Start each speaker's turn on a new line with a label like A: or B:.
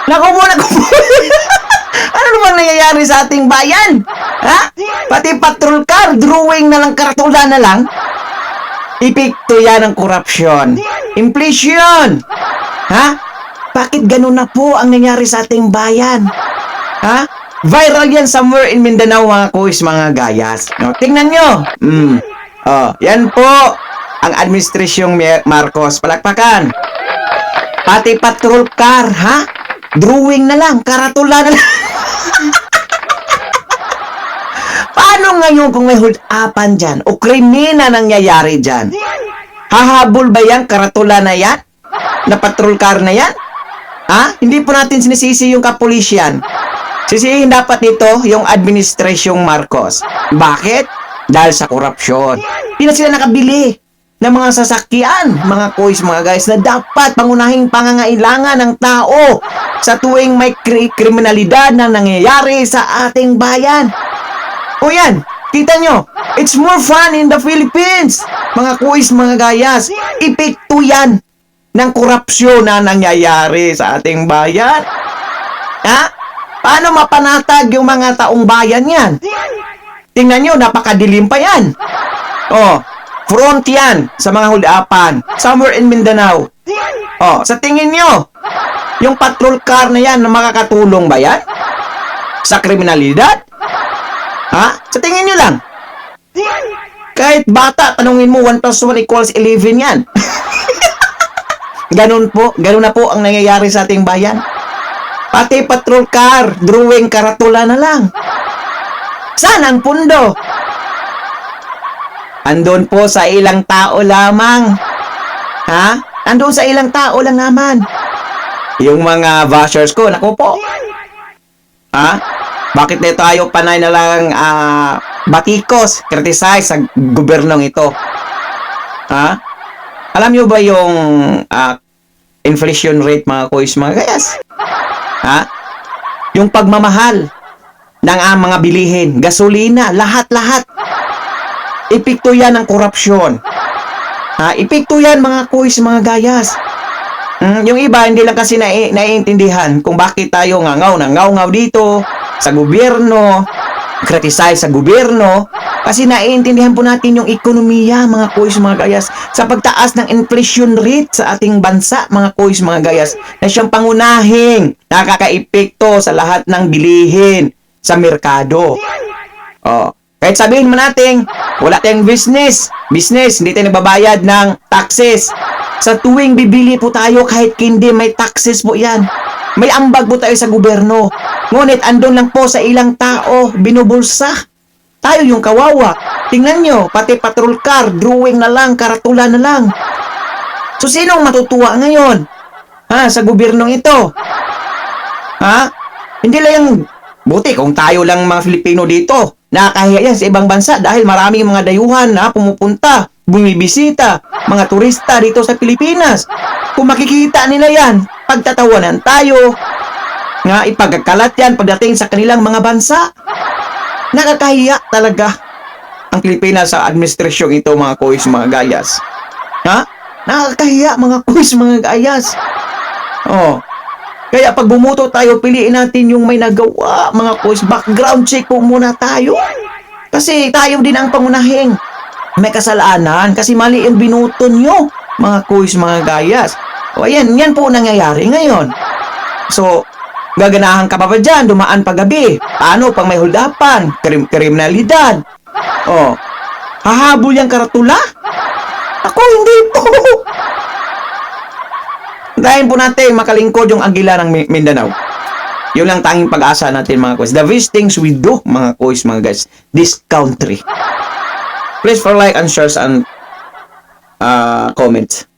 A: Naku po, naku po. Ano naman nangyayari sa ating bayan? Ha? Pati patrol car, drawing na lang, karatula na lang. Epekto yan ng korupsyon. Inflation. Ha? Bakit ganun na po ang nangyari sa ating bayan? Ha? Viral yan somewhere in Mindanao, mga kuis, mga gayas. No, tingnan nyo. Yan po ang administrasyong Marcos. Palakpakan. Pati patrol car, ha? Drawing na lang, karatula na lang. Paano ngayon kung may hold-upan dyan o krimina nangyayari dyan? Hahabol ba yan, karatula na yan? Na patrol car na yan? Ha? Hindi po natin sinisisi yung kapulisyan. Sisihin dapat nito yung administrasyong Marcos. Bakit? Dahil sa korupsyon. Hindi na sila nakabili ng mga sasakyan, mga kuis, mga guys, na dapat pangunahing pangangailangan ng tao sa tuwing may kriminalidad na nangyayari sa ating bayan. O yan, kita nyo, it's more fun in the Philippines. Mga kuis, mga gayas, epekto yan ng korupsyon na nangyayari sa ating bayan. Ha? Paano mapanatag yung mga taong bayan yan? Tingnan nyo, napakadilim pa yan. Front yan sa mga hold-upan, somewhere in Mindanao. Sa tingin nyo, yung patrol car na yan, makakatulong ba yan? Sa kriminalidad? Ha? Sa tingin nyo lang. Kahit bata, tanungin mo, 1 plus 1 equals 11 yan. Ganun na po ang nangyayari sa ating bayan. Pati patrol car, drawing, karatula na lang. Saan ang pundo? Andun po sa ilang tao lamang. Ha? Andun sa ilang tao lang naman. Yung mga bashers ko, naku po. Ha? Bakit na tayo panay na lang batikos, criticize sa gobernong ito? Ha? Alam nyo ba yung inflation rate, mga kuis, mga gayas? Ha? Yung pagmamahal ng mga bilihin, gasolina, lahat-lahat. Epekto yan ng korupsyon. Epekto yan, mga kuis, mga gayas. Yung iba, hindi lang kasi naiintindihan kung bakit tayo ngaw dito sa gobyerno, criticize sa gobyerno, kasi naiintindihan po natin yung ekonomiya, mga kuis, mga gayas, sa pagtaas ng inflation rate sa ating bansa, mga kuis, mga gayas, na siyang pangunahing nakaka-epekto sa lahat ng bilihin sa merkado. Kahit sabihin mo natin, wala tayong business, hindi tayo nagbabayad ng taxes. Sa tuwing bibili po tayo, kahit hindi, may taxes po yan. May ambag po tayo sa gobyerno. Ngunit andun lang po sa ilang tao, binubulsa. Tayo yung kawawa. Tingnan nyo, pati patrol car, drawing na lang, karatula na lang. So, sinong matutuwa ngayon? Sa gobyernong ito? Hindi lang yung, buti kung tayo lang mga Filipino dito, nakakahiya yan sa ibang bansa dahil maraming mga dayuhan na pumupunta, bumibisita, mga turista dito sa Pilipinas. Kung makikita nila yan, pagtatawanan tayo, nga ipagkakalat yan pagdating sa kanilang mga bansa. Nakakahiya talaga ang Pilipinas sa administrasyong ito, mga kuis, mga gayas. Nakakahiya, mga kuis, mga gayas. Kaya pag bumuto tayo, piliin natin yung may nagawa, mga kuis. Background check po muna tayo. Kasi tayo din ang pangunahing may kasalanan kasi mali yung binuto nyo, mga kuis, mga gayas. Yan po nangyayari ngayon. So, gaganahan ka pa ba dyan, dumaan paggabi? Paano pag may hold-upan? Kriminalidad? Hahabol yung karatula? Ako, hindi po. Dahil po natin makalingkod yung agila ng Mindanao. Yun lang tanging pag-asa natin, mga kuis. The best things we do, mga kuis, mga guys, this country. Please for like and shares and comments.